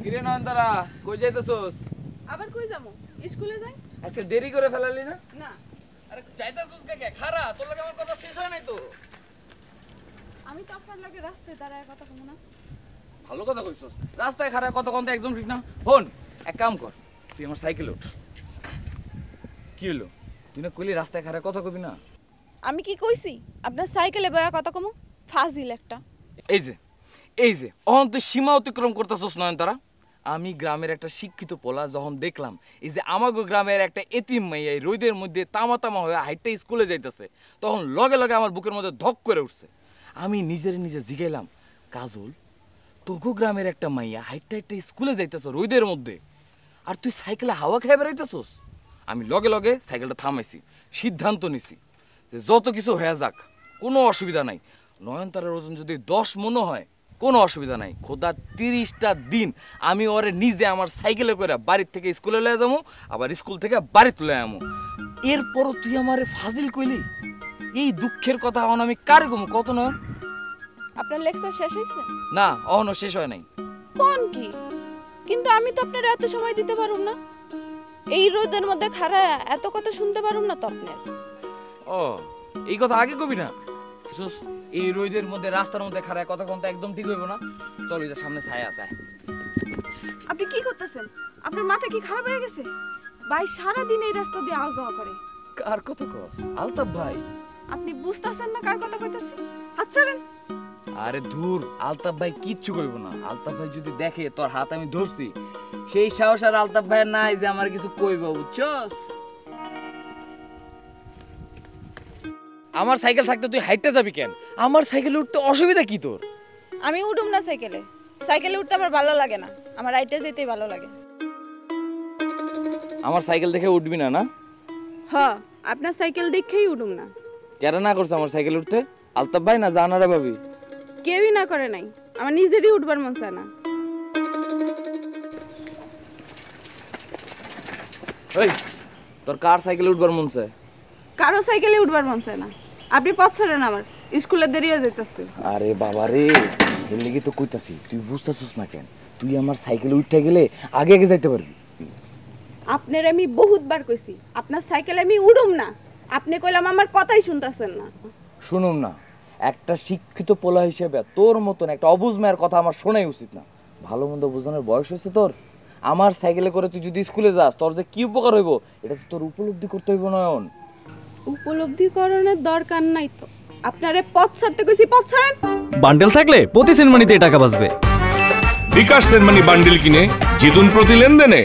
কিরে নয়নতারা কই যাইতেছস? আবার কই যামু? স্কুলে যাই। আজকে দেরি করে ফেলালি না? না। আরে যাইতেছস কে? খারা তোর লগে আমার কথা শেষ হয় নাই তো। আমি তো আপনার লগে রাস্তায় দাঁড়ায় কথা কমু না। ভালো কথা কইছস। রাস্তায় খারা কথা কোনটা একদম ঠিক না। হন, এক কাম কর। তুই আমার সাইকেলে ওঠ। কি হলো? তুই না কইলি রাস্তায় খারা কথা কবি না? আমি কি কইছি? আপনার সাইকেলে বয়া কথা কমু? ফাজিল একটা। এই যে অহন তুই সীমা অতিক্রম করতেছস নয়নতারা। আমি গ্রামের একটা শিক্ষিত পোলা যখন দেখলাম এই যে আমাগো গ্রামের একটা এতিম মাইয়া এই রোদের মধ্যে তামা তামা হয়ে হাইটটা স্কুলে যাইতেছে, তখন লগে লগে আমার বুকের মধ্যে ধক করে উঠছে। আমি নিজে জিগাইলাম, কাজল তোগো গ্রামের একটা মাইয়া হাইটটা হাইটটা স্কুলে যাইতেছে রোদের মধ্যে, আর তুই সাইকেলে হাওয়া খেয়ে বেড়াইতেছস? আমি লগে লগে সাইকেলটা থামাইছি, সিদ্ধান্ত নিছি যে যত কিছু হয়ে যাক কোনো অসুবিধা নাই। নয়নতারার ওজন যদি 10 মনও হয় কোনো অসুবিধা নাই। খোদা 30টা দিন আমি ওরে নিজে আমার সাইকেলে করে বাড়ির থেকে স্কুলে লয়ে যাবো, আবার স্কুল থেকে বাড়ি তুলে আমো। এরপরও তুই আমারে ফাজিল কইলি? এই দুঃখের কথা এখন আমি কারে কমু কত নয়? আপনার লেকচার শেষ হইছে? না, অহনো শেষ হয় নাই। কোন কি? কিন্তু আমি তো আপনার এত সময় দিতে পারুম না। এই রোদের মধ্যে খাড়া এত কথা শুনতে পারুম না তো আপনার। ও, এই কথা আগে কবি না? এই রোদের মধ্যে রাস্তার মধ্যে খাড়ায় কথা কোনটা একদম ঠিক হইব না। চল ওই যে সামনে ছায়া আছে। আপনি কি করতেছেন? আপনার মাথা কি খারাপ হয়ে গেছে? ভাই সারা দিন এই রাস্তা দিয়ে আওয়া যাওয়া করে। কার কথা কস? আলতাফ ভাই। আপনি বুঝতাছেন না কার কথা কইতাছি? আচ্ছা রেন। আরে ধুর, আলতাফ ভাই কিচ্ছু কইব না। আলতাফ ভাই যদি দেখে তোর হাত আমি ধরছি, সেই সাহস আর আলতাফ ভাইয়ের নাই যে আমার কিছু কইব, বুঝছস? আমার সাইকেল থাকতে তুই হাইটটা যাবি কেন? আমার সাইকেলে উঠতে অসুবিধা কি তোর? আমি উঠুম না সাইকেলে। সাইকেলে উঠতে আমার ভালো লাগে না। আমার রাইটে যেতেই ভালো লাগে। আমার সাইকেল দেখে উঠবি না? না হ্যাঁ, আপনার সাইকেল দেখেই উঠুম না। কেন না করছ আমার সাইকেল উঠতে? আলতাফ ভাই না জানারা ভাবি? কেউই না করে নাই। আমার নিজেরই উঠবার মন চায় না। এই, তোর কার সাইকেলে উঠবার মন চায়? কারো সাইকেলে উঠবার মন চায় না। আপনি পথ ছাড়েন, আমার স্কুলে দেরি হয়ে যাইতেছে। আরে বাবা রে, এর লাগি তো কইতাছি, তুই বুঝতাছস না কেন? তুই আমার সাইকেলে উঠতে গেলে আগে আগে যাইতে পারবি। আপনার আমি বহুতবার কইছি আপনার সাইকেলে আমি উড়ুম না। আপনি কইলাম আমার কথাই শুনতাছেন না। শুনুম না, একটা শিক্ষিত পোলা হিসেবে তোর মতন একটা অবুঝ মেয়ের কথা আমার শোনাই উচিত না। ভালো মন্দ বোঝানোর বয়স হয়েছে তোর। আমার সাইকেলে করে তুই যদি স্কুলে যাস, তোর যে কি উপকার হইব এটা তো তোর উপলব্ধি করতে হইব। নয়ন, উপলব্ধি করানোর দরকার নাই তো। আপনারে পথ ছাড়তে কইছি, পথ ছাড়েন। বান্ডেল থাকলে প্রতি সেনমানিতে টাকা বাঁচবে। বিকাশ সেনমানি বান্ডেল কিনে জিতুন প্রতি লেনদেনে।